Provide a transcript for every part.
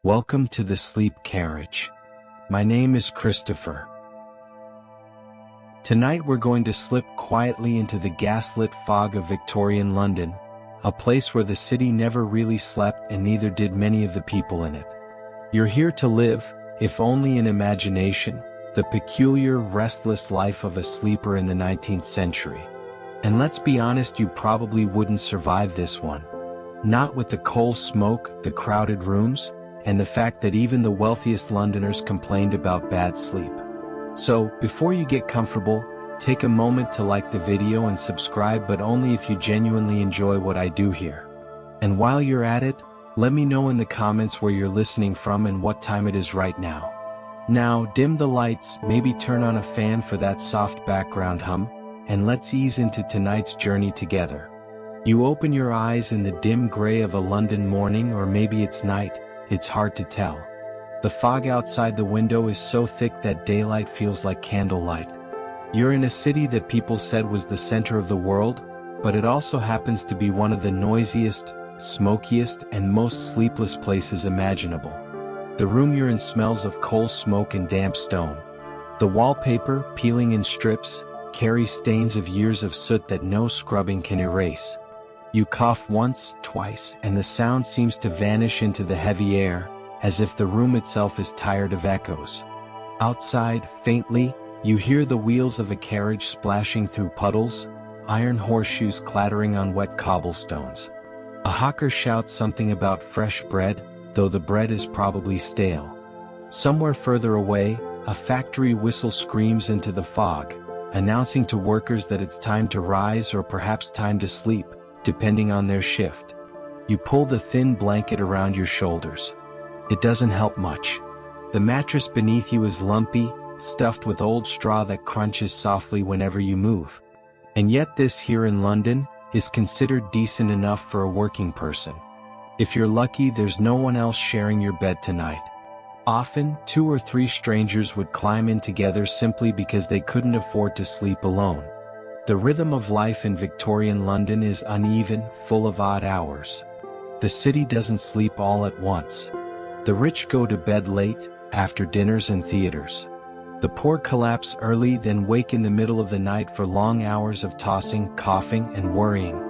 Welcome to the Sleep Carriage. My name is Christopher. Tonight we're going to slip quietly into the gaslit fog of Victorian London, a place where the city never really slept and neither did many of the people in it. You're here to live, if only in imagination, the peculiar, restless life of a sleeper in the 19th century. And let's be honest, you probably wouldn't survive this one. Not with the coal smoke, the crowded rooms, and the fact that even the wealthiest Londoners complained about bad sleep. So, before you get comfortable, take a moment to like the video and subscribe, but only if you genuinely enjoy what I do here. And while you're at it, let me know in the comments where you're listening from and what time it is right now. Now, dim the lights, maybe turn on a fan for that soft background hum, and let's ease into tonight's journey together. You open your eyes in the dim gray of a London morning, or maybe it's night. It's hard to tell. The fog outside the window is so thick that daylight feels like candlelight. You're in a city that people said was the center of the world, but it also happens to be one of the noisiest, smokiest, and most sleepless places imaginable. The room you're in smells of coal smoke and damp stone. The wallpaper, peeling in strips, carries stains of years of soot that no scrubbing can erase. You cough once, twice, and the sound seems to vanish into the heavy air, as if the room itself is tired of echoes. Outside, faintly, you hear the wheels of a carriage splashing through puddles, iron horseshoes clattering on wet cobblestones. A hawker shouts something about fresh bread, though the bread is probably stale. Somewhere further away, a factory whistle screams into the fog, announcing to workers that it's time to rise or perhaps time to sleep, depending on their shift. You pull the thin blanket around your shoulders. It doesn't help much. The mattress beneath you is lumpy, stuffed with old straw that crunches softly whenever you move. And yet this here in London is considered decent enough for a working person. If you're lucky, there's no one else sharing your bed tonight. Often, 2 or 3 strangers would climb in together simply because they couldn't afford to sleep alone. The rhythm of life in Victorian London is uneven, full of odd hours. The city doesn't sleep all at once. The rich go to bed late, after dinners and theaters. The poor collapse early, then wake in the middle of the night for long hours of tossing, coughing, and worrying.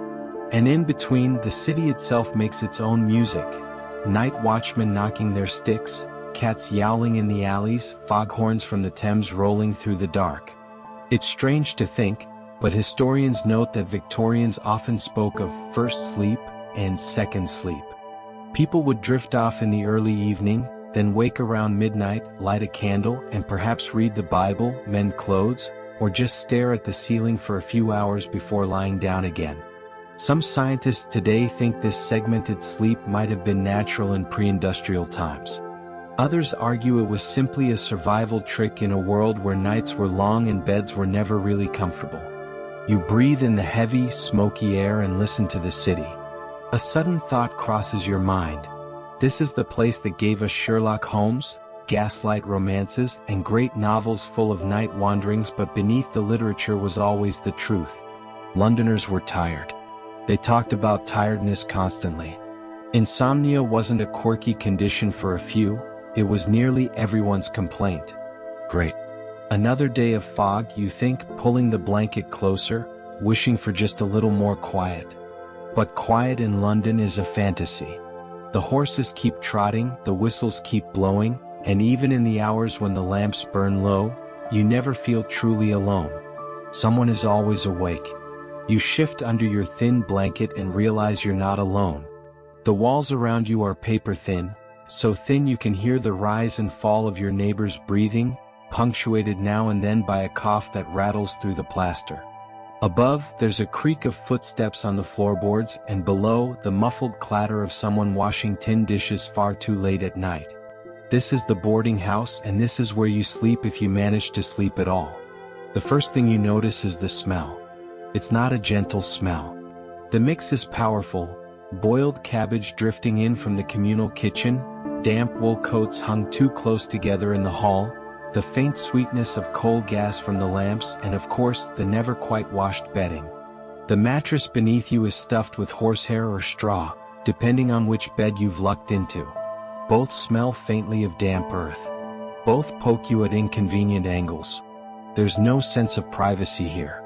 And in between, the city itself makes its own music. Night watchmen knocking their sticks, cats yowling in the alleys, foghorns from the Thames rolling through the dark. It's strange to think, but historians note that Victorians often spoke of first sleep and second sleep. People would drift off in the early evening, then wake around midnight, light a candle, and perhaps read the Bible, mend clothes, or just stare at the ceiling for a few hours before lying down again. Some scientists today think this segmented sleep might have been natural in pre-industrial times. Others argue it was simply a survival trick in a world where nights were long and beds were never really comfortable. You breathe in the heavy, smoky air and listen to the city. A sudden thought crosses your mind. This is the place that gave us Sherlock Holmes, gaslight romances, and great novels full of night wanderings, but beneath the literature was always the truth. Londoners were tired. They talked about tiredness constantly. Insomnia wasn't a quirky condition for a few, it was nearly everyone's complaint. Great. Another day of fog, you think, pulling the blanket closer, wishing for just a little more quiet. But quiet in London is a fantasy. The horses keep trotting, the whistles keep blowing, and even in the hours when the lamps burn low, you never feel truly alone. Someone is always awake. You shift under your thin blanket and realize you're not alone. The walls around you are paper thin, so thin you can hear the rise and fall of your neighbor's breathing, punctuated now and then by a cough that rattles through the plaster. Above, there's a creak of footsteps on the floorboards, and below, the muffled clatter of someone washing tin dishes far too late at night. This is the boarding house, and this is where you sleep if you manage to sleep at all. The first thing you notice is the smell. It's not a gentle smell. The mix is powerful: boiled cabbage drifting in from the communal kitchen, damp wool coats hung too close together in the hall, the faint sweetness of coal gas from the lamps, and of course, the never quite washed bedding. The mattress beneath you is stuffed with horsehair or straw, depending on which bed you've lucked into. Both smell faintly of damp earth. Both poke you at inconvenient angles. There's no sense of privacy here.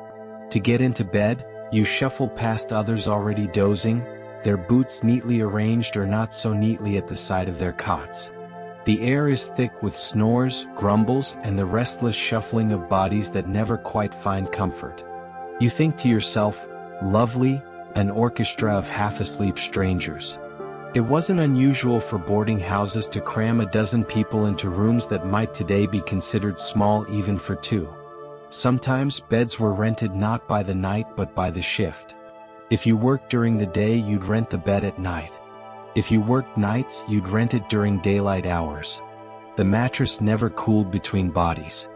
To get into bed, you shuffle past others already dozing, their boots neatly arranged or not so neatly at the side of their cots. The air is thick with snores, grumbles, and the restless shuffling of bodies that never quite find comfort. You think to yourself, lovely, an orchestra of half-asleep strangers. It wasn't unusual for boarding houses to cram a dozen people into rooms that might today be considered small even for two. Sometimes beds were rented not by the night but by the shift. If you worked during the day, you'd rent the bed at night. If you worked nights, you'd rent it during daylight hours. The mattress never cooled between bodies.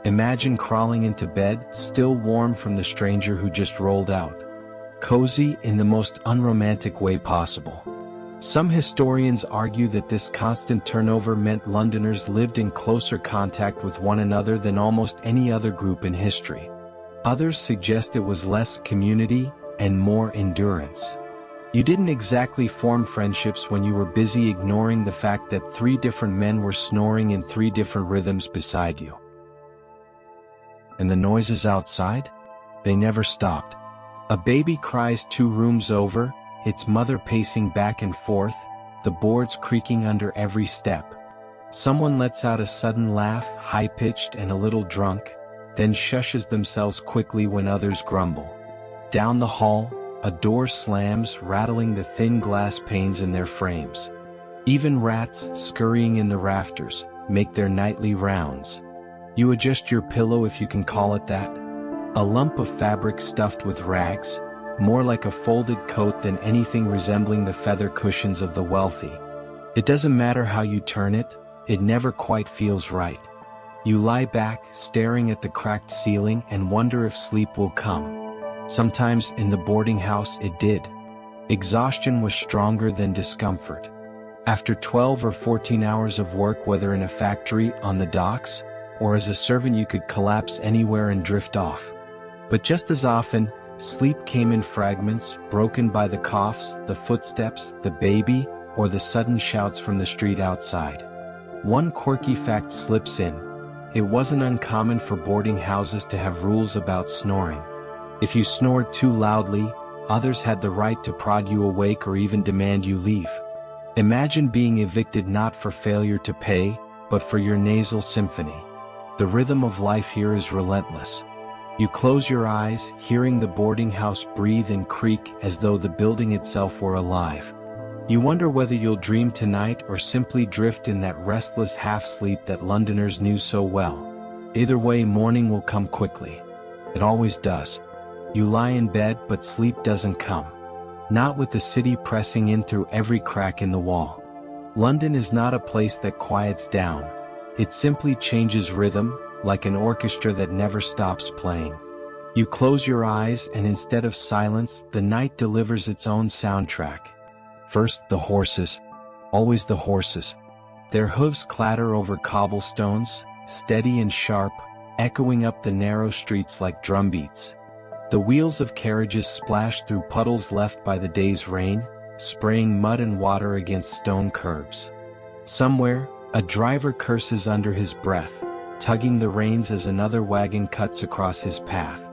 Imagine crawling into bed, still warm from the stranger who just rolled out. Cozy in the most unromantic way possible. Some historians argue that this constant turnover meant Londoners lived in closer contact with one another than almost any other group in history. Others suggest it was less community and more endurance. You didn't exactly form friendships when you were busy ignoring the fact that 3 different men were snoring in 3 different rhythms beside you. And the noises outside? They never stopped. A baby cries 2 rooms over, its mother pacing back and forth, the boards creaking under every step. Someone lets out a sudden laugh, high-pitched and a little drunk, then shushes themselves quickly when others grumble. Down the hall, a door slams, rattling the thin glass panes in their frames. Even rats, scurrying in the rafters, make their nightly rounds. You adjust your pillow, if you can call it that. A lump of fabric stuffed with rags, more like a folded coat than anything resembling the feather cushions of the wealthy. It doesn't matter how you turn it, it never quite feels right. You lie back, staring at the cracked ceiling and wonder if sleep will come. Sometimes in the boarding house it did. Exhaustion was stronger than discomfort. After 12 or 14 hours of work, whether in a factory, on the docks, or as a servant, you could collapse anywhere and drift off. But just as often, sleep came in fragments, broken by the coughs, the footsteps, the baby, or the sudden shouts from the street outside. One quirky fact slips in. It wasn't uncommon for boarding houses to have rules about snoring. If you snored too loudly, others had the right to prod you awake or even demand you leave. Imagine being evicted not for failure to pay, but for your nasal symphony. The rhythm of life here is relentless. You close your eyes, hearing the boarding house breathe and creak as though the building itself were alive. You wonder whether you'll dream tonight or simply drift in that restless half-sleep that Londoners knew so well. Either way, morning will come quickly. It always does. You lie in bed, but sleep doesn't come. Not with the city pressing in through every crack in the wall. London is not a place that quiets down. It simply changes rhythm, like an orchestra that never stops playing. You close your eyes and instead of silence, the night delivers its own soundtrack. First, the horses. Always the horses. Their hooves clatter over cobblestones, steady and sharp, echoing up the narrow streets like drumbeats. The wheels of carriages splash through puddles left by the day's rain, spraying mud and water against stone curbs. Somewhere, a driver curses under his breath, tugging the reins as another wagon cuts across his path.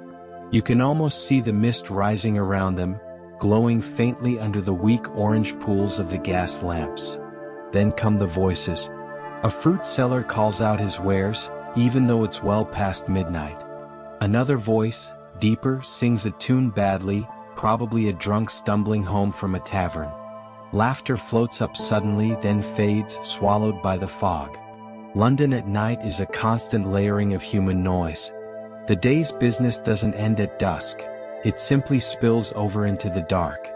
You can almost see the mist rising around them, glowing faintly under the weak orange pools of the gas lamps. Then come the voices. A fruit seller calls out his wares, even though it's well past midnight. Another voice, deeper, sings a tune badly, probably a drunk stumbling home from a tavern. Laughter floats up suddenly, then fades, swallowed by the fog. London at night is a constant layering of human noise. The day's business doesn't end at dusk. It simply spills over into the dark.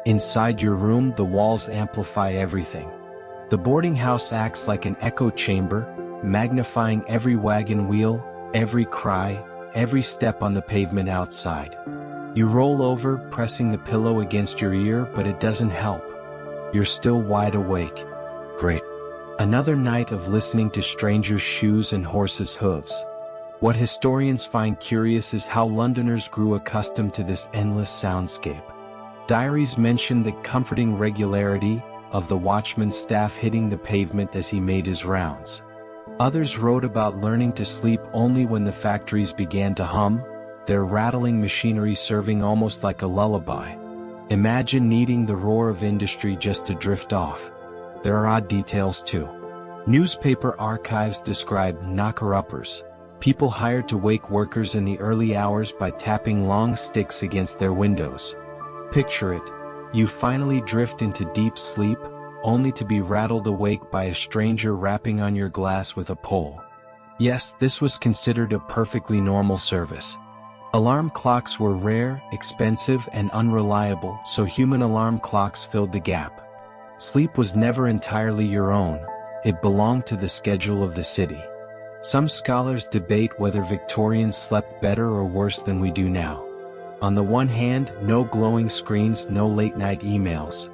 Inside your room, the walls amplify everything. The boarding house acts like an echo chamber, magnifying every wagon wheel, every cry, every step on the pavement outside. You roll over, pressing the pillow against your ear, but it doesn't help. You're still wide awake. Great. Another night of listening to strangers' shoes and horses' hooves. What historians find curious is how Londoners grew accustomed to this endless soundscape. Diaries mention the comforting regularity, of the watchman's staff hitting the pavement as he made his rounds. Others wrote about learning to sleep only when the factories began to hum, their rattling machinery serving almost like a lullaby. Imagine needing the roar of industry just to drift off. There are odd details too. Newspaper archives describe knocker-uppers, people hired to wake workers in the early hours by tapping long sticks against their windows. Picture it. You finally drift into deep sleep, only to be rattled awake by a stranger rapping on your glass with a pole. Yes, this was considered a perfectly normal service. Alarm clocks were rare, expensive, and unreliable, so human alarm clocks filled the gap. Sleep was never entirely your own, it belonged to the schedule of the city. Some scholars debate whether Victorians slept better or worse than we do now. On the one hand, no glowing screens, no late-night emails.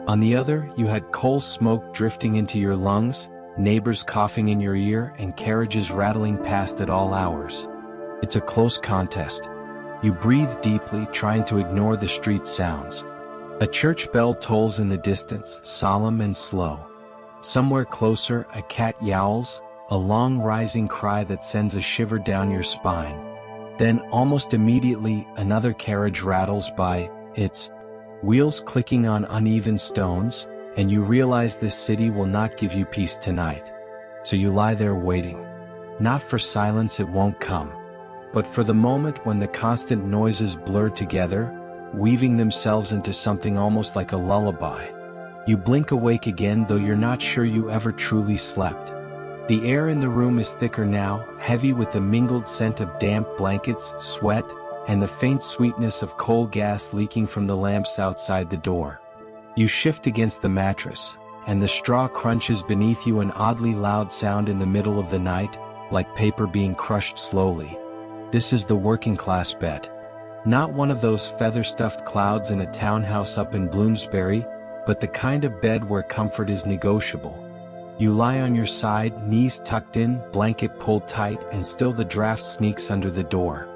On the other, you had coal smoke drifting into your lungs, neighbors coughing in your ear, and carriages rattling past at all hours. It's a close contest. You breathe deeply, trying to ignore the street sounds. A church bell tolls in the distance, solemn and slow. Somewhere closer, a cat yowls, a long rising cry that sends a shiver down your spine. Then, almost immediately, another carriage rattles by, its wheels clicking on uneven stones, and you realize this city will not give you peace tonight. So you lie there waiting. Not for silence, it won't come, but for the moment when the constant noises blur together, weaving themselves into something almost like a lullaby. You blink awake again, though you're not sure you ever truly slept. The air in the room is thicker now, heavy with the mingled scent of damp blankets, sweat, and the faint sweetness of coal gas leaking from the lamps outside the door. You shift against the mattress, and the straw crunches beneath you, an oddly loud sound in the middle of the night, like paper being crushed slowly. This is the working-class bed. Not one of those feather-stuffed clouds in a townhouse up in Bloomsbury, but the kind of bed where comfort is negotiable. You lie on your side, knees tucked in, blanket pulled tight, and still the draft sneaks under the door.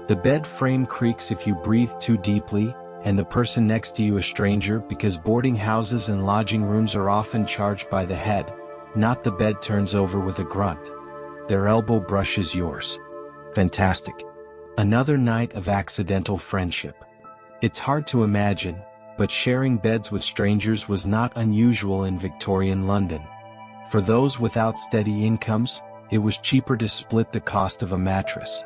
The bed frame creaks if you breathe too deeply, and the person next to you a stranger, because boarding houses and lodging rooms are often charged by the head, not the bed, turns over with a grunt. Their elbow brushes yours. Fantastic. Another night of accidental friendship. It's hard to imagine, but sharing beds with strangers was not unusual in Victorian London. For those without steady incomes, it was cheaper to split the cost of a mattress.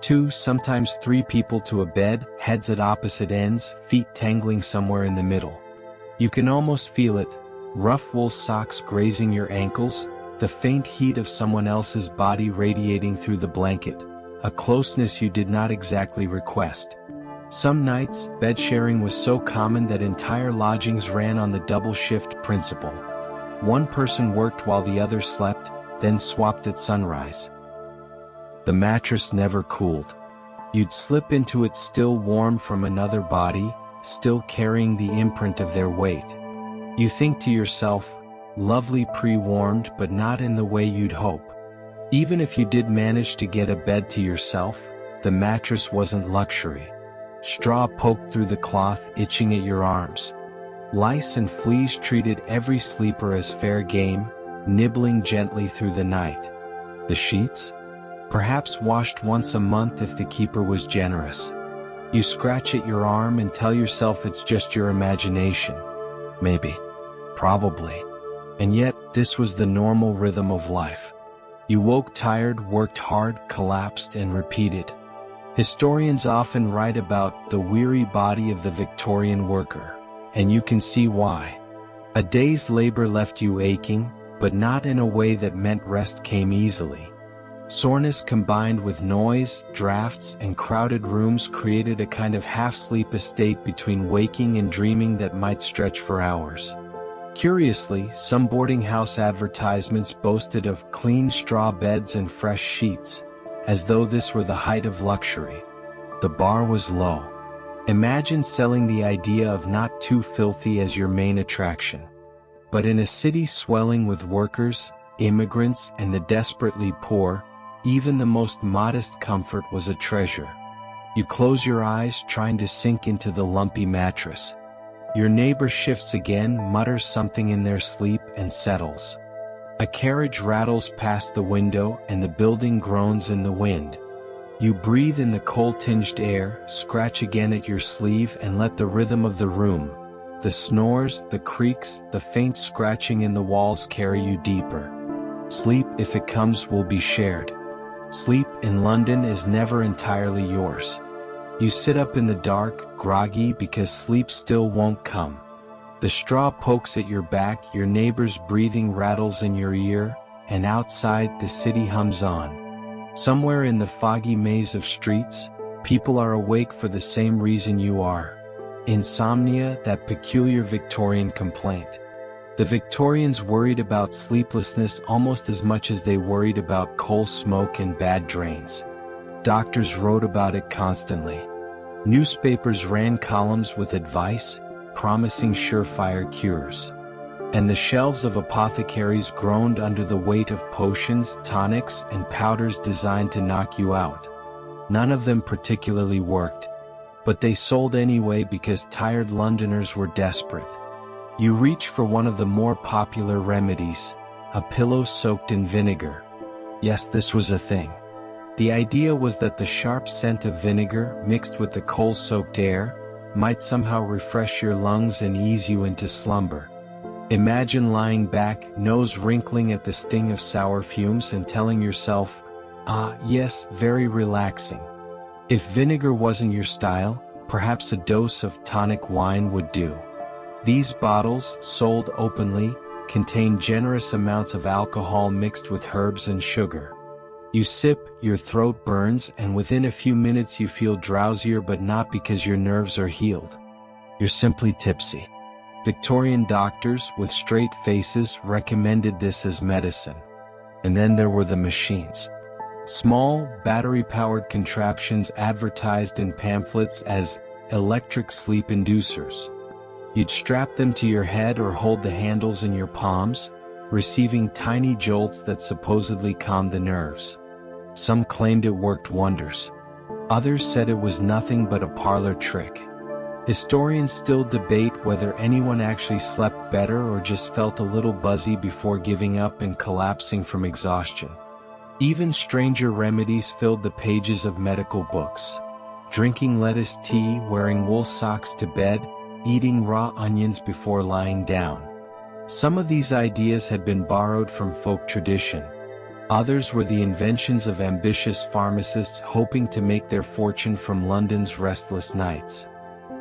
2, sometimes 3 people to a bed, heads at opposite ends, feet tangling somewhere in the middle. You can almost feel it, rough wool socks grazing your ankles, the faint heat of someone else's body radiating through the blanket, a closeness you did not exactly request. Some nights, bed sharing was so common that entire lodgings ran on the double shift principle. One person worked while the other slept, then swapped at sunrise. The mattress never cooled. You'd slip into it still warm from another body, still carrying the imprint of their weight. You think to yourself, lovely pre-warmed, but not in the way you'd hope. Even if you did manage to get a bed to yourself, the mattress wasn't luxury. Straw poked through the cloth, itching at your arms. Lice and fleas treated every sleeper as fair game, nibbling gently through the night. The sheets? Perhaps washed once a month if the keeper was generous. You scratch at your arm and tell yourself it's just your imagination. Maybe. Probably. And yet, this was the normal rhythm of life. You woke tired, worked hard, collapsed, and repeated. Historians often write about the weary body of the Victorian worker, and you can see why. A day's labor left you aching, but not in a way that meant rest came easily. Soreness combined with noise, drafts, and crowded rooms created a kind of half-sleep state between waking and dreaming that might stretch for hours. Curiously, some boarding house advertisements boasted of clean straw beds and fresh sheets, as though this were the height of luxury. The bar was low. Imagine selling the idea of not too filthy as your main attraction. But in a city swelling with workers, immigrants, and the desperately poor, even the most modest comfort was a treasure. You close your eyes, trying to sink into the lumpy mattress. Your neighbor shifts again, mutters something in their sleep, and settles. A carriage rattles past the window and the building groans in the wind. You breathe in the coal-tinged air, scratch again at your sleeve and let the rhythm of the room, the snores, the creaks, the faint scratching in the walls carry you deeper. Sleep, if it comes, will be shared. Sleep in London is never entirely yours. You sit up in the dark, groggy because sleep still won't come. The straw pokes at your back, your neighbor's breathing rattles in your ear, and outside the city hums on. Somewhere in the foggy maze of streets, people are awake for the same reason you are. Insomnia, that peculiar Victorian complaint. The Victorians worried about sleeplessness almost as much as they worried about coal smoke and bad drains. Doctors wrote about it constantly. Newspapers ran columns with advice, promising surefire cures. And the shelves of apothecaries groaned under the weight of potions, tonics, and powders designed to knock you out. None of them particularly worked, but they sold anyway because tired Londoners were desperate. You reach for one of the more popular remedies, a pillow soaked in vinegar. Yes, this was a thing. The idea was that the sharp scent of vinegar, mixed with the coal-soaked air, might somehow refresh your lungs and ease you into slumber. Imagine lying back, nose wrinkling at the sting of sour fumes and telling yourself, "Ah, yes, very relaxing." If vinegar wasn't your style, perhaps a dose of tonic wine would do. These bottles, sold openly, contain generous amounts of alcohol mixed with herbs and sugar. You sip, your throat burns, and within a few minutes you feel drowsier, but not because your nerves are healed. You're simply tipsy. Victorian doctors, with straight faces, recommended this as medicine. And then there were the machines. Small, battery-powered contraptions advertised in pamphlets as electric sleep inducers. You'd strap them to your head or hold the handles in your palms, receiving tiny jolts that supposedly calmed the nerves. Some claimed it worked wonders. Others said it was nothing but a parlor trick. Historians still debate whether anyone actually slept better or just felt a little buzzy before giving up and collapsing from exhaustion. Even stranger remedies filled the pages of medical books. Drinking lettuce tea, wearing wool socks to bed, eating raw onions before lying down. Some of these ideas had been borrowed from folk tradition. Others were the inventions of ambitious pharmacists hoping to make their fortune from London's restless nights.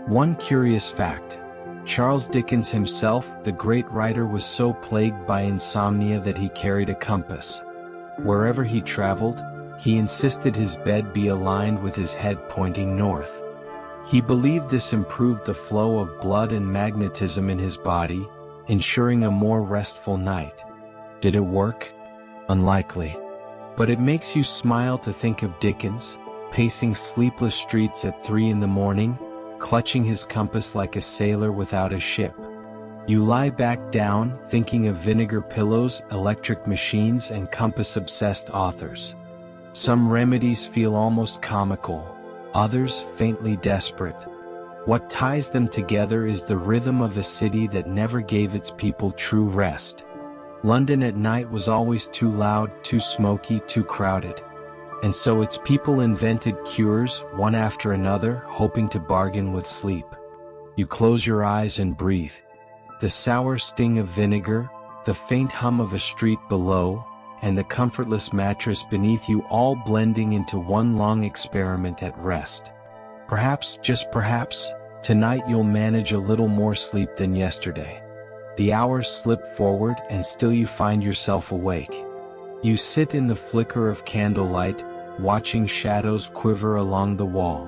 One curious fact: Charles Dickens himself, the great writer, was so plagued by insomnia that he carried a compass. Wherever he traveled, he insisted his bed be aligned with his head pointing north. He believed this improved the flow of blood and magnetism in his body, ensuring a more restful night. Did it work? Unlikely. But it makes you smile to think of Dickens, pacing sleepless streets at 3 in the morning, clutching his compass like a sailor without a ship. You lie back down, thinking of vinegar pillows, electric machines, and compass-obsessed authors. Some remedies feel almost comical, others faintly desperate. What ties them together is the rhythm of a city that never gave its people true rest. London at night was always too loud, too smoky, too crowded. And so its people invented cures, one after another, hoping to bargain with sleep. You close your eyes and breathe. The sour sting of vinegar, the faint hum of a street below, and the comfortless mattress beneath you all blending into one long experiment at rest. Perhaps, just perhaps, tonight you'll manage a little more sleep than yesterday. The hours slip forward and still you find yourself awake. You sit in the flicker of candlelight, watching shadows quiver along the wall.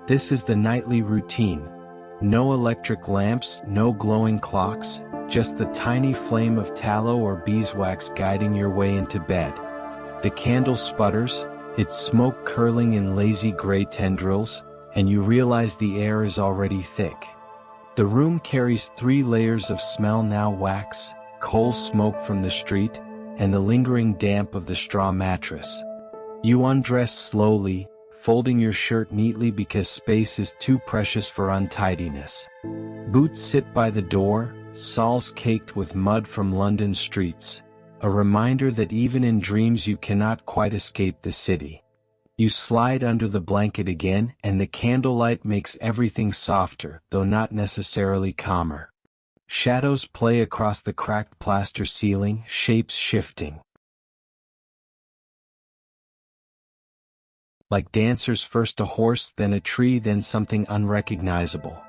This is the nightly routine. No electric lamps, no glowing clocks, just the tiny flame of tallow or beeswax guiding your way into bed. The candle sputters, its smoke curling in lazy gray tendrils, and you realize the air is already thick. The room carries 3 layers of smell: now wax, coal smoke from the street, and the lingering damp of the straw mattress. You undress slowly, folding your shirt neatly because space is too precious for untidiness. Boots sit by the door, soles caked with mud from London streets, a reminder that even in dreams you cannot quite escape the city. You slide under the blanket again, and the candlelight makes everything softer, though not necessarily calmer. Shadows play across the cracked plaster ceiling, shapes shifting. Like dancers, first a horse, then a tree, then something unrecognizable.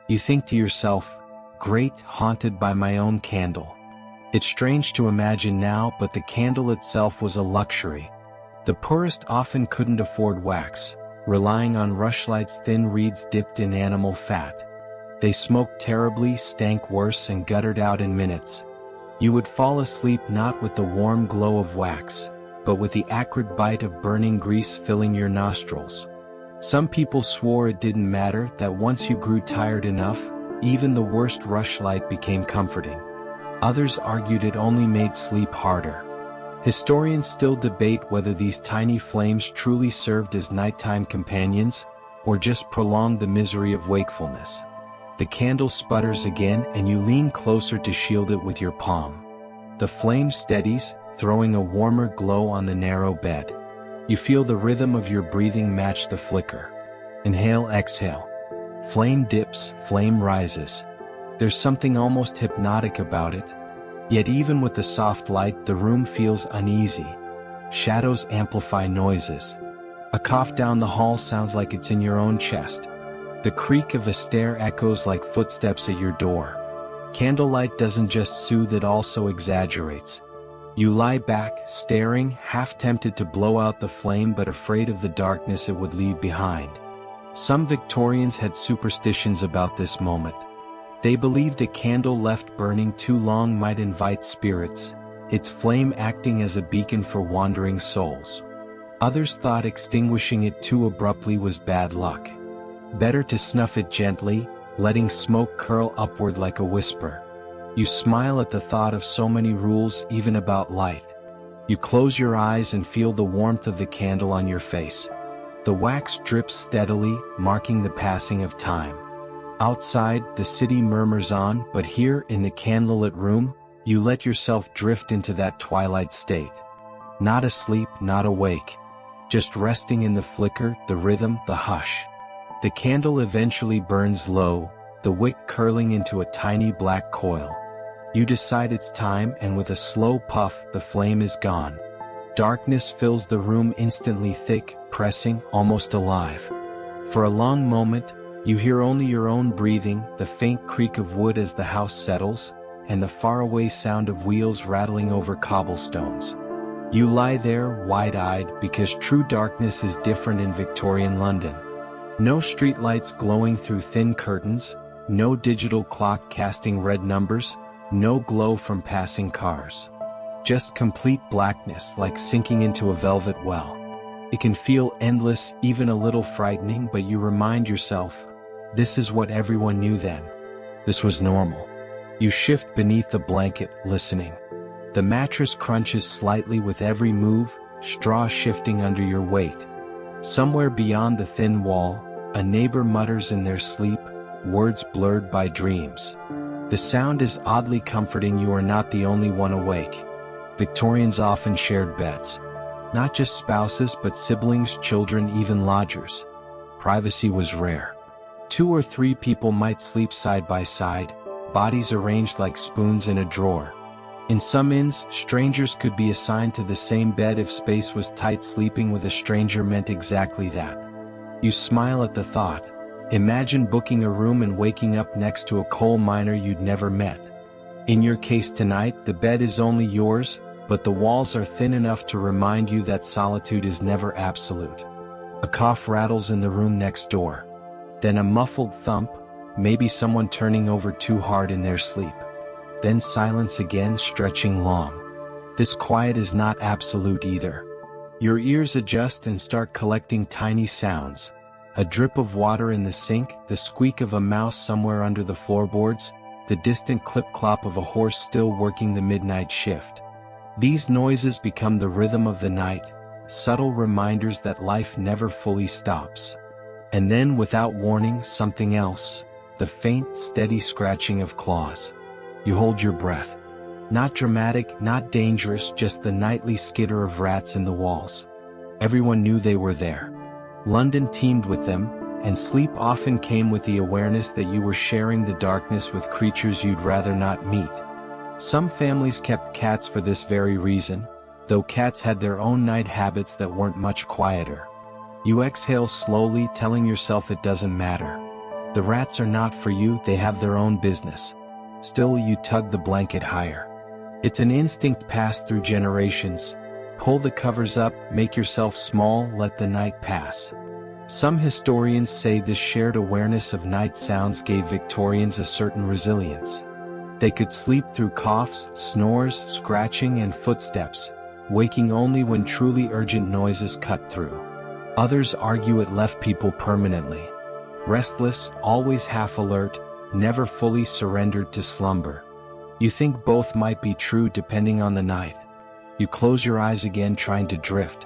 You think to yourself, great, haunted by my own candle. It's strange to imagine now, but the candle itself was a luxury. The poorest often couldn't afford wax, relying on rushlight's thin reeds dipped in animal fat. They smoked terribly, stank worse, and guttered out in minutes. You would fall asleep not with the warm glow of wax, but with the acrid bite of burning grease filling your nostrils. Some people swore it didn't matter, that once you grew tired enough, even the worst rushlight became comforting. Others argued it only made sleep harder. Historians still debate whether these tiny flames truly served as nighttime companions, or just prolonged the misery of wakefulness. The candle sputters again, and you lean closer to shield it with your palm. The flame steadies, throwing a warmer glow on the narrow bed. You feel the rhythm of your breathing match the flicker. Inhale, exhale. Flame dips, flame rises. There's something almost hypnotic about it. Yet even with the soft light, the room feels uneasy. Shadows amplify noises. A cough down the hall sounds like it's in your own chest. The creak of a stair echoes like footsteps at your door. Candlelight doesn't just soothe, it also exaggerates. You lie back, staring, half tempted to blow out the flame but afraid of the darkness it would leave behind. Some Victorians had superstitions about this moment. They believed a candle left burning too long might invite spirits, its flame acting as a beacon for wandering souls. Others thought extinguishing it too abruptly was bad luck. Better to snuff it gently, letting smoke curl upward like a whisper. You smile at the thought of so many rules, even about light. You close your eyes and feel the warmth of the candle on your face. The wax drips steadily, marking the passing of time. Outside, the city murmurs on, but here, in the candlelit room, you let yourself drift into that twilight state. Not asleep, not awake. Just resting in the flicker, the rhythm, the hush. The candle eventually burns low, the wick curling into a tiny black coil. You decide it's time, and with a slow puff, the flame is gone. Darkness fills the room, instantly thick, pressing, almost alive. For a long moment, you hear only your own breathing, the faint creak of wood as the house settles, and the faraway sound of wheels rattling over cobblestones. You lie there, wide-eyed, because true darkness is different in Victorian London. No streetlights glowing through thin curtains, no digital clock casting red numbers, no glow from passing cars. Just complete blackness, like sinking into a velvet well. It can feel endless, even a little frightening, but you remind yourself, this is what everyone knew then. This was normal. You shift beneath the blanket, listening. The mattress crunches slightly with every move, straw shifting under your weight. Somewhere beyond the thin wall, a neighbor mutters in their sleep, words blurred by dreams. The sound is oddly comforting. You are not the only one awake. Victorians often shared beds. Not just spouses, but siblings, children, even lodgers. Privacy was rare. 2 or 3 people might sleep side by side, bodies arranged like spoons in a drawer. In some inns, strangers could be assigned to the same bed if space was tight. Sleeping with a stranger meant exactly that. You smile at the thought. Imagine booking a room and waking up next to a coal miner you'd never met. In your case tonight, the bed is only yours, but the walls are thin enough to remind you that solitude is never absolute. A cough rattles in the room next door. Then a muffled thump, maybe someone turning over too hard in their sleep. Then silence again, stretching long. This quiet is not absolute either. Your ears adjust and start collecting tiny sounds. A drip of water in the sink, the squeak of a mouse somewhere under the floorboards, the distant clip-clop of a horse still working the midnight shift. These noises become the rhythm of the night, subtle reminders that life never fully stops. And then, without warning, something else. the faint, steady scratching of claws. You hold your breath. Not dramatic, not dangerous, just the nightly skitter of rats in the walls. Everyone knew they were there. London teemed with them, and sleep often came with the awareness that you were sharing the darkness with creatures you'd rather not meet. Some families kept cats for this very reason, though cats had their own night habits that weren't much quieter. You exhale slowly, telling yourself it doesn't matter. The rats are not for you, they have their own business. Still, you tug the blanket higher. It's an instinct passed through generations. Pull the covers up, make yourself small, let the night pass. Some historians say this shared awareness of night sounds gave Victorians a certain resilience. They could sleep through coughs, snores, scratching, and footsteps, waking only when truly urgent noises cut through. Others argue it left people permanently restless, always half alert, never fully surrendered to slumber. You think both might be true depending on the night. You close your eyes again, trying to drift.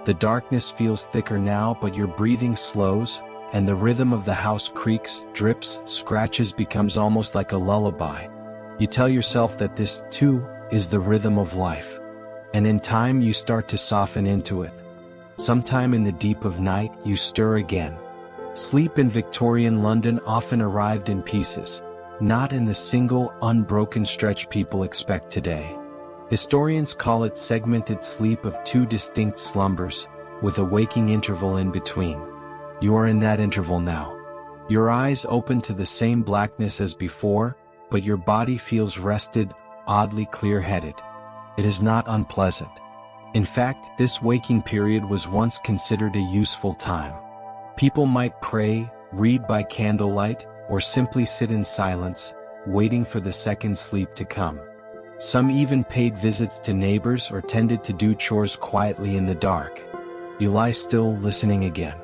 The darkness feels thicker now, but your breathing slows, and the rhythm of the house creaks, drips, scratches becomes almost like a lullaby. You tell yourself that this, too, is the rhythm of life. And in time you start to soften into it. Sometime in the deep of night, you stir again. Sleep in Victorian London often arrived in pieces, not in the single, unbroken stretch people expect today. Historians call it segmented sleep of two distinct slumbers, with a waking interval in between. You are in that interval now. Your eyes open to the same blackness as before, but your body feels rested, oddly clear-headed. It is not unpleasant. In fact, this waking period was once considered a useful time. People might pray, read by candlelight, or simply sit in silence, waiting for the second sleep to come. Some even paid visits to neighbors or tended to do chores quietly in the dark. You lie still, listening again.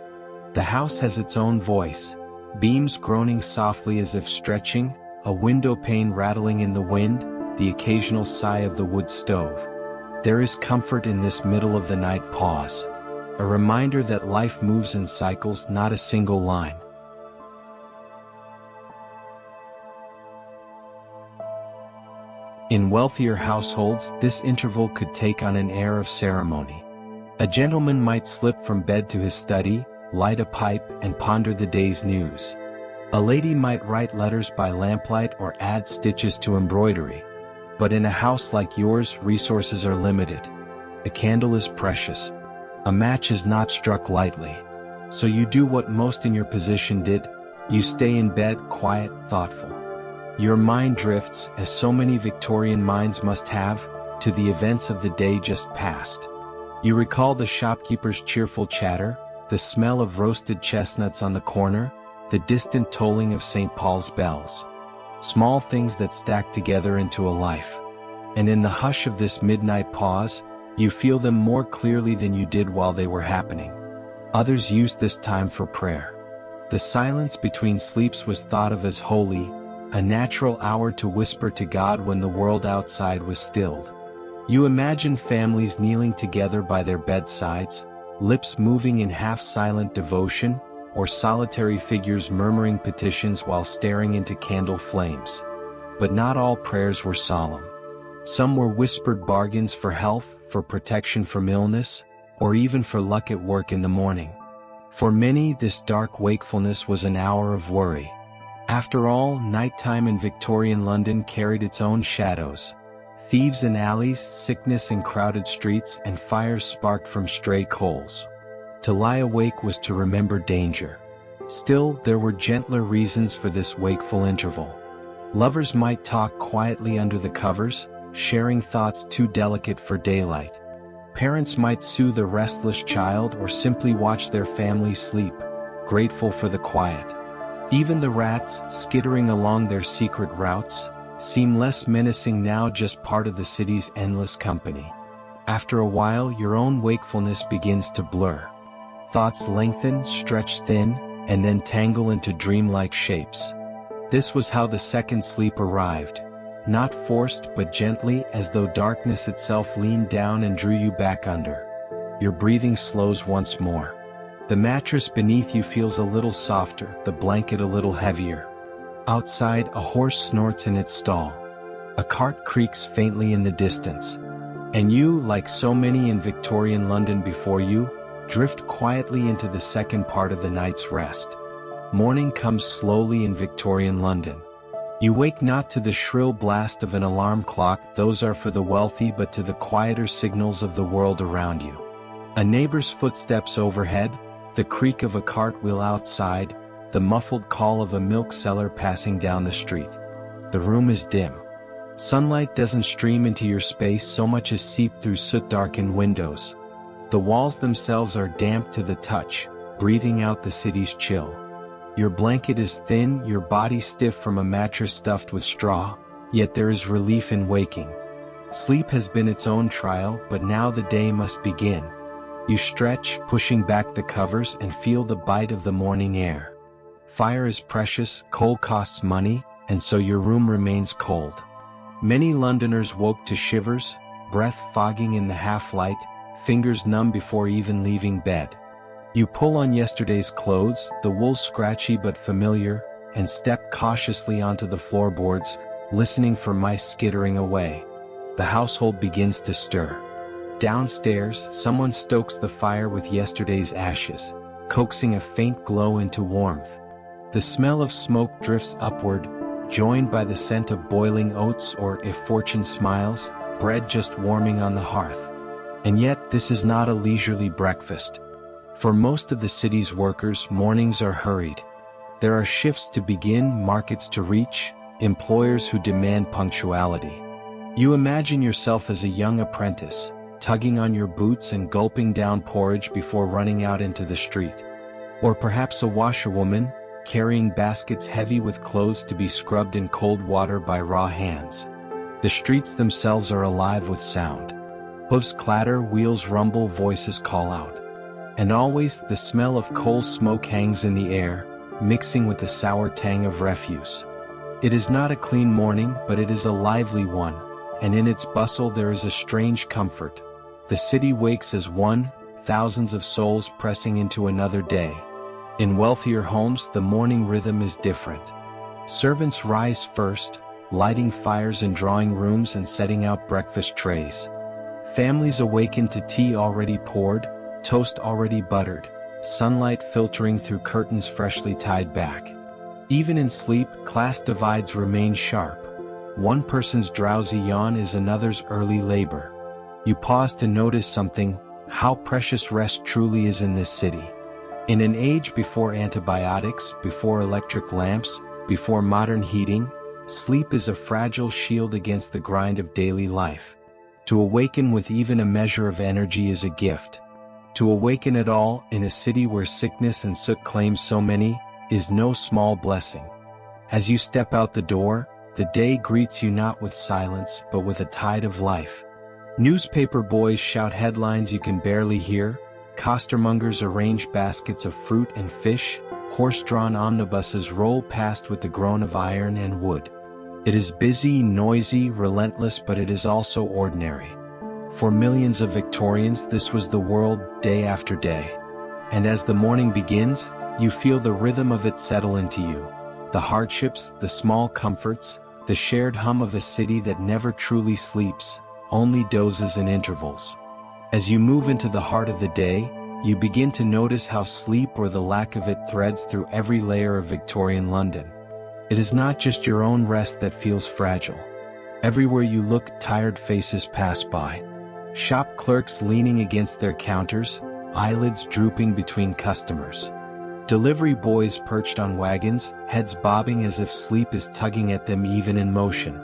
The house has its own voice, beams groaning softly as if stretching, a window pane rattling in the wind, the occasional sigh of the wood stove. There is comfort in this middle-of-the-night pause, a reminder that life moves in cycles, not a single line. In wealthier households, this interval could take on an air of ceremony. A gentleman might slip from bed to his study, light a pipe, and ponder the day's news. A lady might write letters by lamplight or add stitches to embroidery. But in a house like yours, resources are limited. A candle is precious. A match is not struck lightly. So you do what most in your position did. You stay in bed, quiet, thoughtful. Your mind drifts, as so many Victorian minds must have, to the events of the day just past. You recall the shopkeeper's cheerful chatter, the smell of roasted chestnuts on the corner, the distant tolling of St. Paul's bells. Small things that stack together into a life. And in the hush of this midnight pause, you feel them more clearly than you did while they were happening. Others used this time for prayer. The silence between sleeps was thought of as holy, a natural hour to whisper to God when the world outside was stilled. You imagine families kneeling together by their bedsides, lips moving in half-silent devotion, or solitary figures murmuring petitions while staring into candle flames. But not all prayers were solemn. Some were whispered bargains for health, for protection from illness, or even for luck at work in the morning. For many, this dark wakefulness was an hour of worry. After all, nighttime in Victorian London carried its own shadows. Thieves in alleys, sickness in crowded streets, and fires sparked from stray coals. To lie awake was to remember danger. Still, there were gentler reasons for this wakeful interval. Lovers might talk quietly under the covers, sharing thoughts too delicate for daylight. Parents might soothe a restless child or simply watch their family sleep, grateful for the quiet. Even the rats, skittering along their secret routes, seem less menacing now, just part of the city's endless company. After a while, your own wakefulness begins to blur. Thoughts lengthen, stretch thin, and then tangle into dreamlike shapes. This was how the second sleep arrived. Not forced but gently, as though darkness itself leaned down and drew you back under. Your breathing slows once more. The mattress beneath you feels a little softer, the blanket a little heavier. Outside, a horse snorts in its stall. A cart creaks faintly in the distance. And you, like so many in Victorian London before you, drift quietly into the second part of the night's rest. Morning comes slowly in Victorian London. You wake not to the shrill blast of an alarm clock, those are for the wealthy, but to the quieter signals of the world around you. A neighbor's footsteps overhead, the creak of a cartwheel outside, the muffled call of a milk seller passing down the street. The room is dim. Sunlight doesn't stream into your space so much as seep through soot-darkened windows. The walls themselves are damp to the touch, breathing out the city's chill. Your blanket is thin, your body stiff from a mattress stuffed with straw, yet there is relief in waking. Sleep has been its own trial, but now the day must begin. You stretch, pushing back the covers, and feel the bite of the morning air. Fire is precious, coal costs money, and so your room remains cold. Many Londoners woke to shivers, breath fogging in the half-light, fingers numb before even leaving bed. You pull on yesterday's clothes, the wool scratchy but familiar, and step cautiously onto the floorboards, listening for mice skittering away. The household begins to stir. Downstairs, someone stokes the fire with yesterday's ashes, coaxing a faint glow into warmth. The smell of smoke drifts upward, joined by the scent of boiling oats or, if fortune smiles, bread just warming on the hearth. And yet, this is not a leisurely breakfast. For most of the city's workers, mornings are hurried. There are shifts to begin, markets to reach, employers who demand punctuality. You imagine yourself as a young apprentice, tugging on your boots and gulping down porridge before running out into the street. Or perhaps a washerwoman, carrying baskets heavy with clothes to be scrubbed in cold water by raw hands. The streets themselves are alive with sound. Hooves clatter, wheels rumble, voices call out. And always, the smell of coal smoke hangs in the air, mixing with the sour tang of refuse. It is not a clean morning, but it is a lively one, and in its bustle there is a strange comfort. The city wakes as one, thousands of souls pressing into another day. In wealthier homes, the morning rhythm is different. Servants rise first, lighting fires in drawing rooms and setting out breakfast trays. Families awaken to tea already poured, toast already buttered, sunlight filtering through curtains freshly tied back. Even in sleep, class divides remain sharp. One person's drowsy yawn is another's early labor. You pause to notice something, how precious rest truly is in this city. In an age before antibiotics, before electric lamps, before modern heating, sleep is a fragile shield against the grind of daily life. To awaken with even a measure of energy is a gift. To awaken at all, in a city where sickness and soot claim so many, is no small blessing. As you step out the door, the day greets you not with silence, but with a tide of life. Newspaper boys shout headlines you can barely hear, costermongers arrange baskets of fruit and fish, horse-drawn omnibuses roll past with the groan of iron and wood. It is busy, noisy, relentless, but it is also ordinary. For millions of Victorians, this was the world, day after day. And as the morning begins, you feel the rhythm of it settle into you. The hardships, the small comforts, the shared hum of a city that never truly sleeps, only dozes in intervals. As you move into the heart of the day, you begin to notice how sleep or the lack of it threads through every layer of Victorian London. It is not just your own rest that feels fragile. Everywhere you look, tired faces pass by. Shop clerks leaning against their counters, eyelids drooping between customers. Delivery boys perched on wagons, heads bobbing as if sleep is tugging at them even in motion.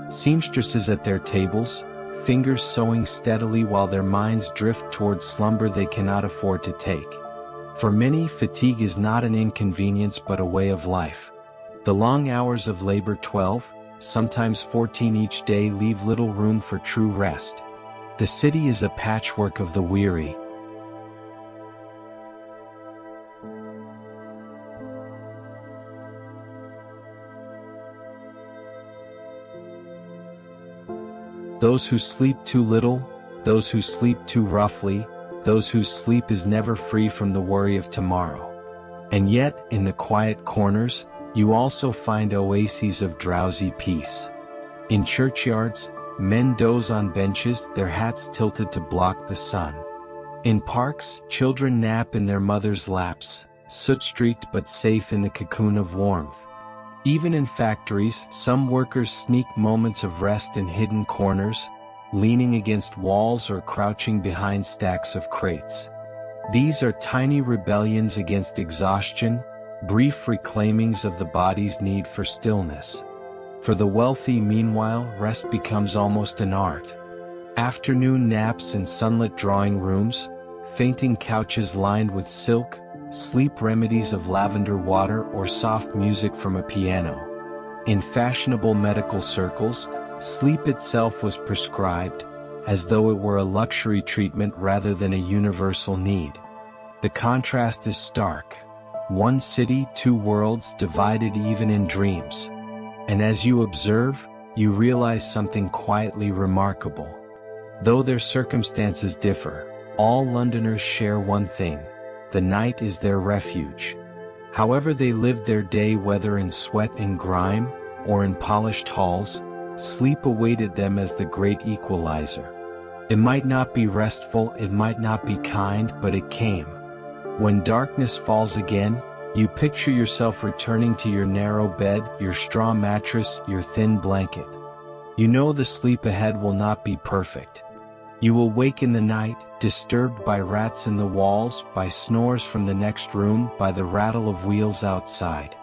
Seamstresses at their tables, fingers sewing steadily while their minds drift towards slumber they cannot afford to take. For many, fatigue is not an inconvenience but a way of life. The long hours of labor, 12, sometimes 14 each day, leave little room for true rest. The city is a patchwork of the weary. Those who sleep too little, those who sleep too roughly, those whose sleep is never free from the worry of tomorrow. And yet, in the quiet corners, You also find oases of drowsy peace. In churchyards, men doze on benches, their hats tilted to block the sun. In parks, children nap in their mothers' laps, soot-streaked but safe in the cocoon of warmth. Even in factories, some workers sneak moments of rest in hidden corners, leaning against walls or crouching behind stacks of crates. These are tiny rebellions against exhaustion, brief reclaimings of the body's need for stillness. For the wealthy, meanwhile, rest becomes almost an art. Afternoon naps in sunlit drawing rooms, fainting couches lined with silk, sleep remedies of lavender water or soft music from a piano. In fashionable medical circles, sleep itself was prescribed, as though it were a luxury treatment rather than a universal need. The contrast is stark. One city, two worlds, divided even in dreams. And as you observe, you realize something quietly remarkable. Though their circumstances differ, all Londoners share one thing: the night is their refuge. However they lived their day, whether in sweat and grime, or in polished halls, sleep awaited them as the great equalizer. It might not be restful, it might not be kind, but it came. When darkness falls again, you picture yourself returning to your narrow bed, your straw mattress, your thin blanket. You know the sleep ahead will not be perfect. You will wake in the night, disturbed by rats in the walls, by snores from the next room, by the rattle of wheels outside.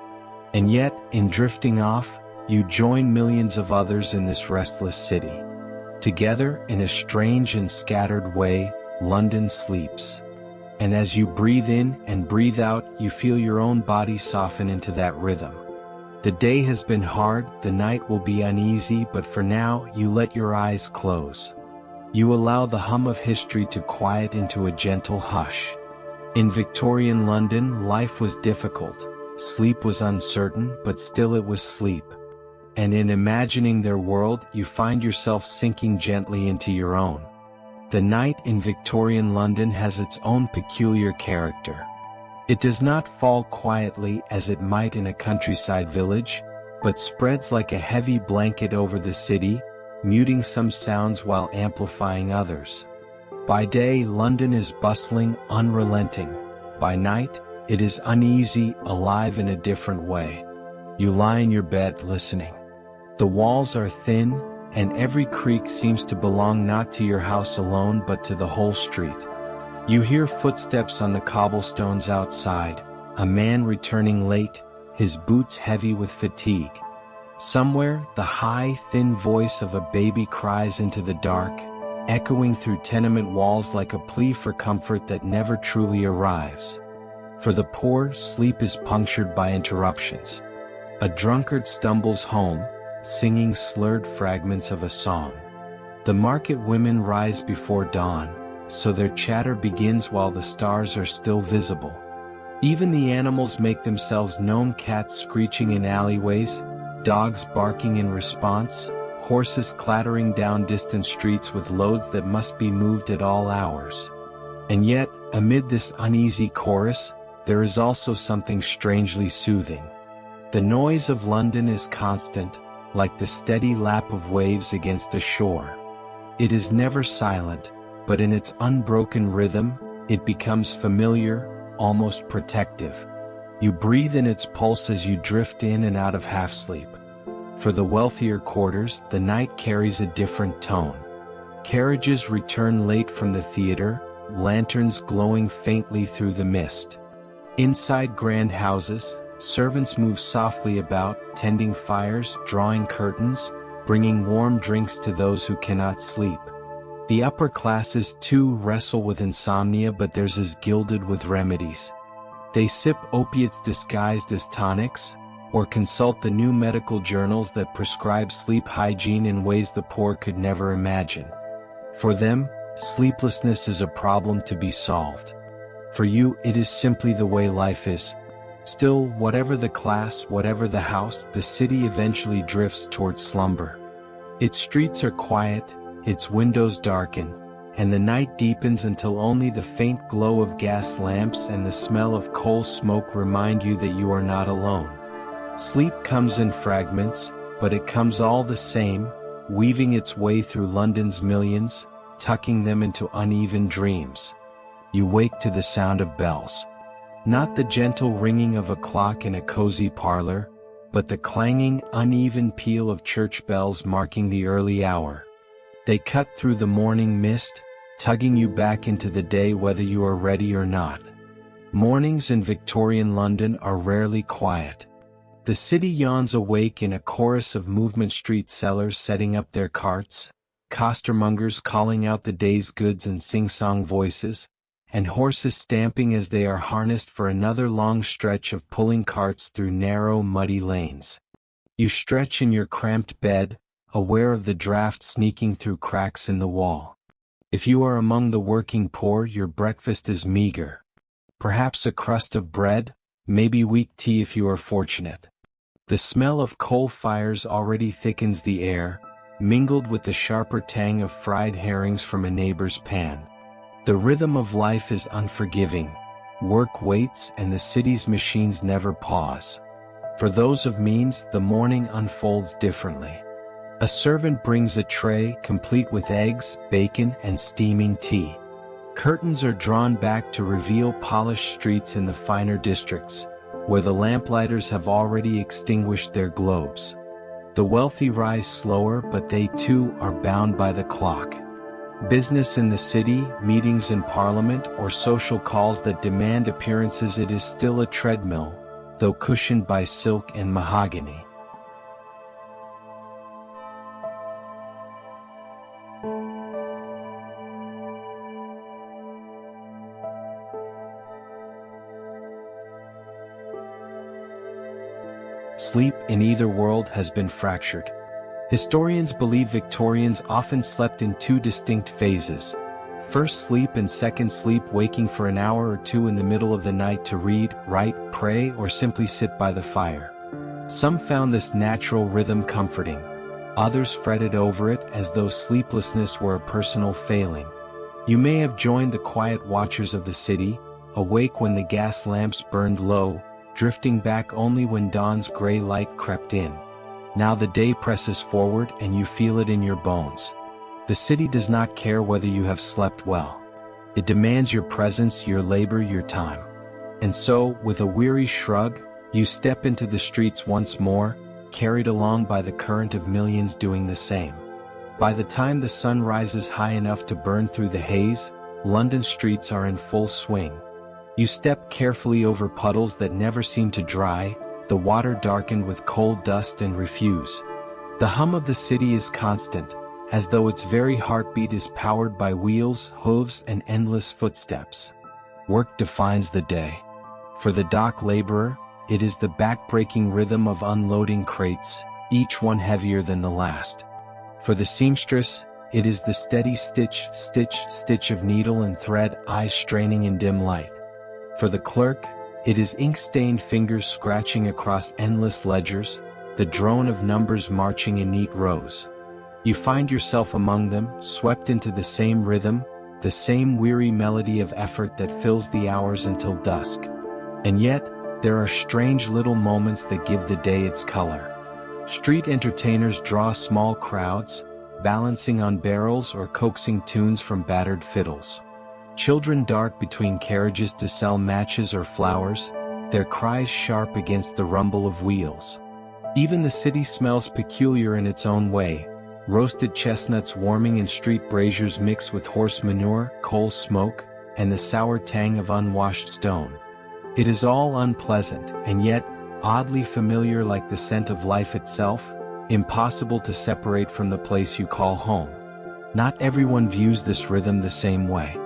And yet, in drifting off, you join millions of others in this restless city. Together, in a strange and scattered way, London sleeps. And as you breathe in and breathe out, you feel your own body soften into that rhythm. The day has been hard, the night will be uneasy, but for now, you let your eyes close. You allow the hum of history to quiet into a gentle hush. In Victorian London, life was difficult. Sleep was uncertain, but still it was sleep. And in imagining their world, you find yourself sinking gently into your own. The night in Victorian London has its own peculiar character. It does not fall quietly as it might in a countryside village, but spreads like a heavy blanket over the city, muting some sounds while amplifying others. By day, London is bustling, unrelenting. By night, it is uneasy, alive in a different way. You lie in your bed listening. The walls are thin, and every creak seems to belong not to your house alone but to the whole street. You hear footsteps on the cobblestones outside, a man returning late, his boots heavy with fatigue. Somewhere, the high, thin voice of a baby cries into the dark, echoing through tenement walls like a plea for comfort that never truly arrives. For the poor, sleep is punctured by interruptions. A drunkard stumbles home, singing slurred fragments of a song. The market women rise before dawn, so their chatter begins while the stars are still visible. Even the animals make themselves known: cats screeching in alleyways, dogs barking in response, horses clattering down distant streets with loads that must be moved at all hours. And yet, amid this uneasy chorus, there is also something strangely soothing. The noise of London is constant, like the steady lap of waves against a shore. It is never silent, but in its unbroken rhythm, it becomes familiar, almost protective. You breathe in its pulse as you drift in and out of half-sleep. For the wealthier quarters, the night carries a different tone. Carriages return late from the theater, lanterns glowing faintly through the mist. Inside grand houses, servants move softly about, tending fires, drawing curtains, bringing warm drinks to those who cannot sleep. The upper classes too wrestle with insomnia, but theirs is gilded with remedies. They sip opiates disguised as tonics, or consult the new medical journals that prescribe sleep hygiene in ways the poor could never imagine. For them, sleeplessness is a problem to be solved. For you, it is simply the way life is. Still, whatever the class, whatever the house, the city eventually drifts towards slumber. Its streets are quiet, its windows darken, and the night deepens until only the faint glow of gas lamps and the smell of coal smoke remind you that you are not alone. Sleep comes in fragments, but it comes all the same, weaving its way through London's millions, tucking them into uneven dreams. You wake to the sound of bells. Not the gentle ringing of a clock in a cozy parlor, but the clanging, uneven peal of church bells marking the early hour. They cut through the morning mist, tugging you back into the day whether you are ready or not. Mornings in Victorian London are rarely quiet. The city yawns awake in a chorus of movement, street sellers setting up their carts, costermongers calling out the day's goods in sing-song voices, and horses stamping as they are harnessed for another long stretch of pulling carts through narrow, muddy lanes. You stretch in your cramped bed, aware of the draft sneaking through cracks in the wall. If you are among the working poor, your breakfast is meager. Perhaps a crust of bread, maybe weak tea if you are fortunate. The smell of coal fires already thickens the air, mingled with the sharper tang of fried herrings from a neighbor's pan. The rhythm of life is unforgiving. Work waits and the city's machines never pause. For those of means, the morning unfolds differently. A servant brings a tray complete with eggs, bacon, and steaming tea. Curtains are drawn back to reveal polished streets in the finer districts, where the lamplighters have already extinguished their globes. The wealthy rise slower, but they too are bound by the clock. Business in the city, meetings in parliament, or social calls that demand appearances, it is still a treadmill, though cushioned by silk and mahogany. Sleep in either world has been fractured. Historians believe Victorians often slept in two distinct phases. First sleep and second sleep, waking for an hour or two in the middle of the night to read, write, pray, or simply sit by the fire. Some found this natural rhythm comforting. Others fretted over it as though sleeplessness were a personal failing. You may have joined the quiet watchers of the city, awake when the gas lamps burned low, drifting back only when dawn's gray light crept in. Now the day presses forward and you feel it in your bones. The city does not care whether you have slept well. It demands your presence, your labor, your time. And so, with a weary shrug, you step into the streets once more, carried along by the current of millions doing the same. By the time the sun rises high enough to burn through the haze, London streets are in full swing. You step carefully over puddles that never seem to dry, the water darkened with coal dust and refuse. The hum of the city is constant, as though its very heartbeat is powered by wheels, hooves, and endless footsteps. Work defines the day. For the dock laborer, it is the back-breaking rhythm of unloading crates, each one heavier than the last. For the seamstress, it is the steady stitch, stitch, stitch of needle and thread, eyes straining in dim light. For the clerk, it is ink-stained fingers scratching across endless ledgers, the drone of numbers marching in neat rows. You find yourself among them, swept into the same rhythm, the same weary melody of effort that fills the hours until dusk. And yet, there are strange little moments that give the day its color. Street entertainers draw small crowds, balancing on barrels or coaxing tunes from battered fiddles. Children dart between carriages to sell matches or flowers, their cries sharp against the rumble of wheels. Even the city smells peculiar in its own way. Roasted chestnuts warming in street braziers mix with horse manure, coal smoke, and the sour tang of unwashed stone. It is all unpleasant, and yet, oddly familiar, like the scent of life itself, impossible to separate from the place you call home. Not everyone views this rhythm the same way.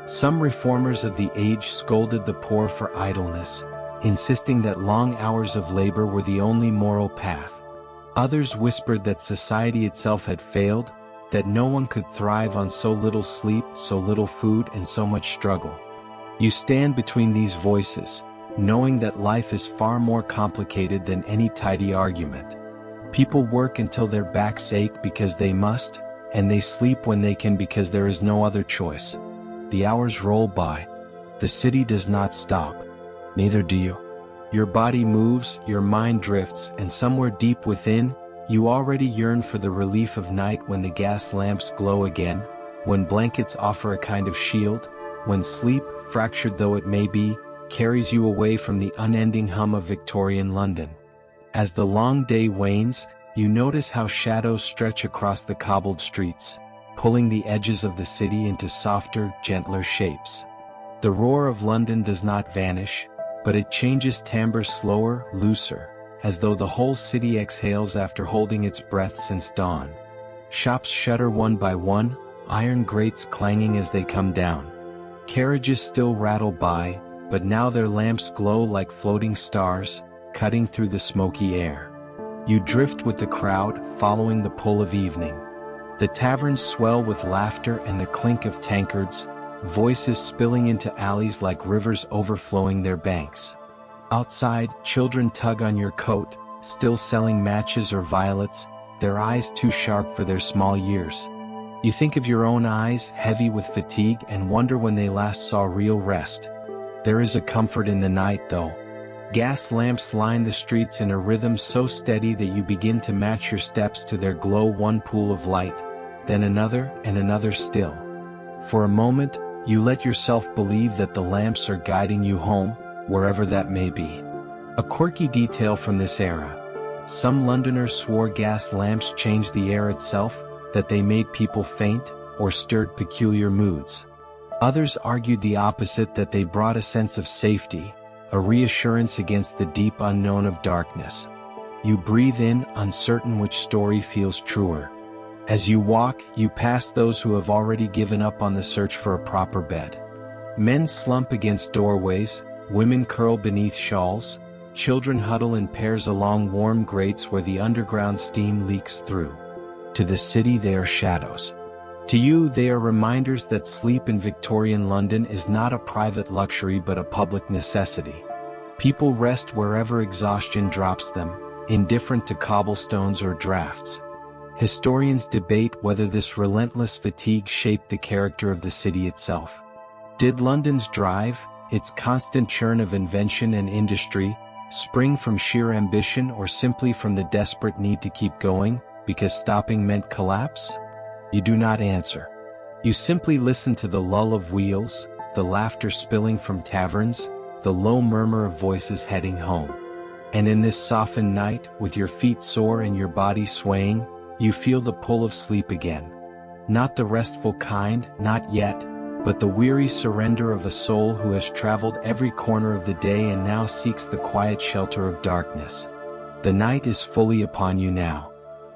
Some reformers of the age scolded the poor for idleness, insisting that long hours of labor were the only moral path. Others whispered that society itself had failed, that no one could thrive on so little sleep, so little food, and so much struggle. You stand between these voices, knowing that life is far more complicated than any tidy argument. People work until their backs ache because they must, and they sleep when they can because there is no other choice. The hours roll by. The city does not stop. Neither do you. Your body moves, your mind drifts, and somewhere deep within, you already yearn for the relief of night when the gas lamps glow again, when blankets offer a kind of shield, when sleep, fractured though it may be, carries you away from the unending hum of Victorian London. As the long day wanes, you notice how shadows stretch across the cobbled streets, pulling the edges of the city into softer, gentler shapes. The roar of London does not vanish, but it changes timbre slower, looser, as though the whole city exhales after holding its breath since dawn. Shops shutter one by one, iron grates clanging as they come down. Carriages still rattle by, but now their lamps glow like floating stars, cutting through the smoky air. You drift with the crowd, following the pull of evening. The taverns swell with laughter and the clink of tankards, voices spilling into alleys like rivers overflowing their banks. Outside, children tug on your coat, still selling matches or violets, their eyes too sharp for their small years. You think of your own eyes, heavy with fatigue, and wonder when they last saw real rest. There is a comfort in the night, though. Gas lamps line the streets in a rhythm so steady that you begin to match your steps to their glow. One pool of light, then another and another still. For a moment, you let yourself believe that the lamps are guiding you home, wherever that may be. A quirky detail from this era. Some Londoners swore gas lamps changed the air itself, that they made people faint, or stirred peculiar moods. Others argued the opposite, that they brought a sense of safety, a reassurance against the deep unknown of darkness. You breathe in, uncertain which story feels truer. As you walk, you pass those who have already given up on the search for a proper bed. Men slump against doorways, women curl beneath shawls, children huddle in pairs along warm grates where the underground steam leaks through. To the city they are shadows. To you they are reminders that sleep in Victorian London is not a private luxury but a public necessity. People rest wherever exhaustion drops them, indifferent to cobblestones or drafts. Historians debate whether this relentless fatigue shaped the character of the city itself. Did London's drive, its constant churn of invention and industry, spring from sheer ambition or simply from the desperate need to keep going, because stopping meant collapse? You do not answer. You simply listen to the lull of wheels, the laughter spilling from taverns, the low murmur of voices heading home. And in this softened night, with your feet sore and your body swaying, you feel the pull of sleep again. Not the restful kind, not yet, but the weary surrender of a soul who has traveled every corner of the day and now seeks the quiet shelter of darkness. The night is fully upon you now.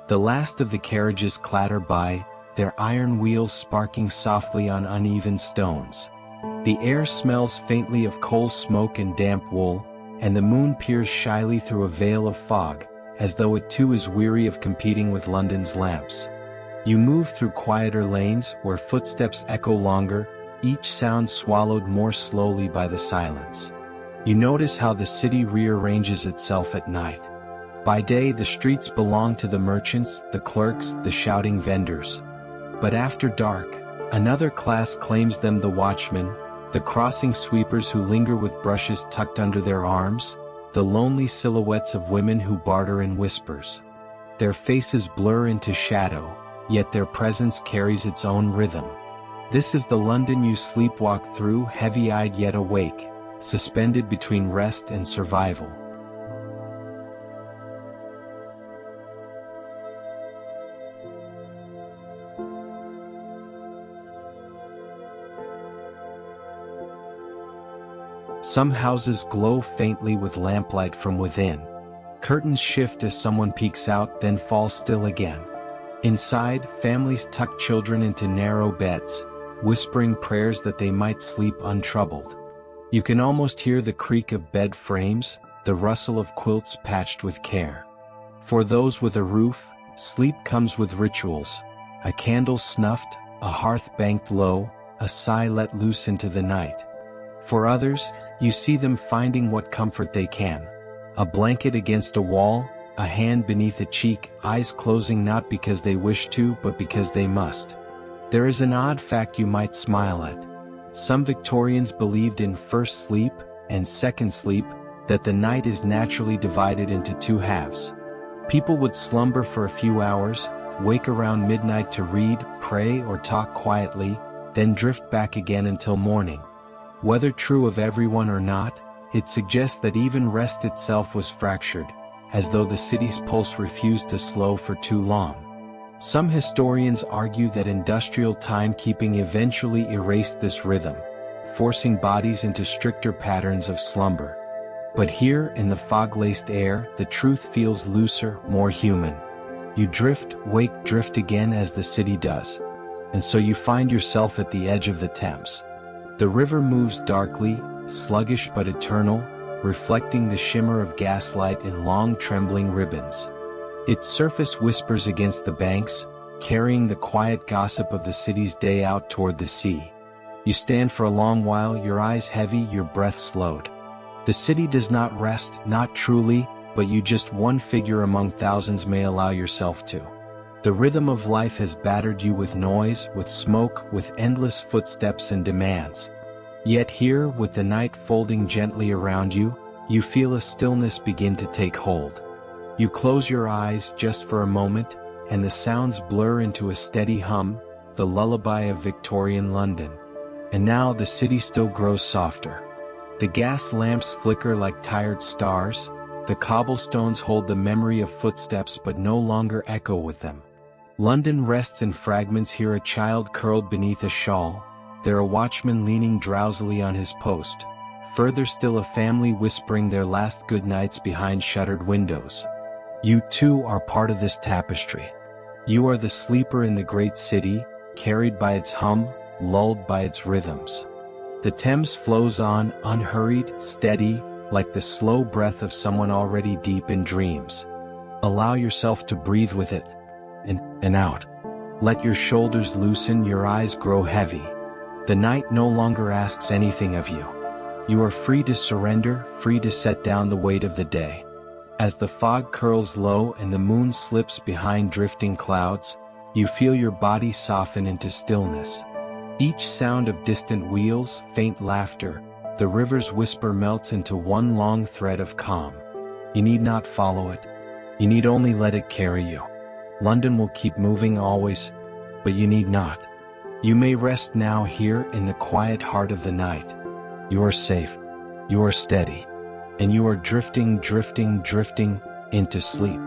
The last of the carriages clatter by, their iron wheels sparking softly on uneven stones. The air smells faintly of coal smoke and damp wool, and the moon peers shyly through a veil of fog, as though it too is weary of competing with London's lamps. You move through quieter lanes where footsteps echo longer, each sound swallowed more slowly by the silence. You notice how the city rearranges itself at night. By day the streets belong to the merchants, the clerks, the shouting vendors. But after dark, another class claims them: the watchmen, the crossing sweepers who linger with brushes tucked under their arms, the lonely silhouettes of women who barter in whispers. Their faces blur into shadow, yet their presence carries its own rhythm. This is the London you sleepwalk through, heavy-eyed yet awake, suspended between rest and survival. Some houses glow faintly with lamplight from within. Curtains shift as someone peeks out, then fall still again. Inside, families tuck children into narrow beds, whispering prayers that they might sleep untroubled. You can almost hear the creak of bed frames, the rustle of quilts patched with care. For those with a roof, sleep comes with rituals: a candle snuffed, a hearth banked low, a sigh let loose into the night. For others, you see them finding what comfort they can: a blanket against a wall, a hand beneath a cheek, eyes closing not because they wish to but because they must. There is an odd fact you might smile at. Some Victorians believed in first sleep and second sleep, that the night is naturally divided into two halves. People would slumber for a few hours, wake around midnight to read, pray, or talk quietly, then drift back again until morning. Whether true of everyone or not, it suggests that even rest itself was fractured, as though the city's pulse refused to slow for too long. Some historians argue that industrial timekeeping eventually erased this rhythm, forcing bodies into stricter patterns of slumber. But here, in the fog-laced air, the truth feels looser, more human. You drift, wake, drift again as the city does. And so you find yourself at the edge of the Thames. The river moves darkly, sluggish but eternal, reflecting the shimmer of gaslight in long trembling ribbons. Its surface whispers against the banks, carrying the quiet gossip of the city's day out toward the sea. You stand for a long while, your eyes heavy, your breath slowed. The city does not rest, not truly, but you, just one figure among thousands, may allow yourself to. The rhythm of life has battered you with noise, with smoke, with endless footsteps and demands. Yet here, with the night folding gently around you, you feel a stillness begin to take hold. You close your eyes just for a moment, and the sounds blur into a steady hum, the lullaby of Victorian London. And now the city still grows softer. The gas lamps flicker like tired stars, the cobblestones hold the memory of footsteps but no longer echo with them. London rests in fragments, here a child curled beneath a shawl, there a watchman leaning drowsily on his post, further still a family whispering their last goodnights behind shuttered windows. You too are part of this tapestry. You are the sleeper in the great city, carried by its hum, lulled by its rhythms. The Thames flows on, unhurried, steady, like the slow breath of someone already deep in dreams. Allow yourself to breathe with it, in and out. Let your shoulders loosen, your eyes grow heavy. The night no longer asks anything of you. You are free to surrender, free to set down the weight of the day. As the fog curls low and the moon slips behind drifting clouds, you feel your body soften into stillness. Each sound of distant wheels, faint laughter, the river's whisper melts into one long thread of calm. You need not follow it. You need only let it carry you. London will keep moving always, but you need not. You may rest now here in the quiet heart of the night. You are safe. You are steady. And you are drifting, drifting, drifting into sleep.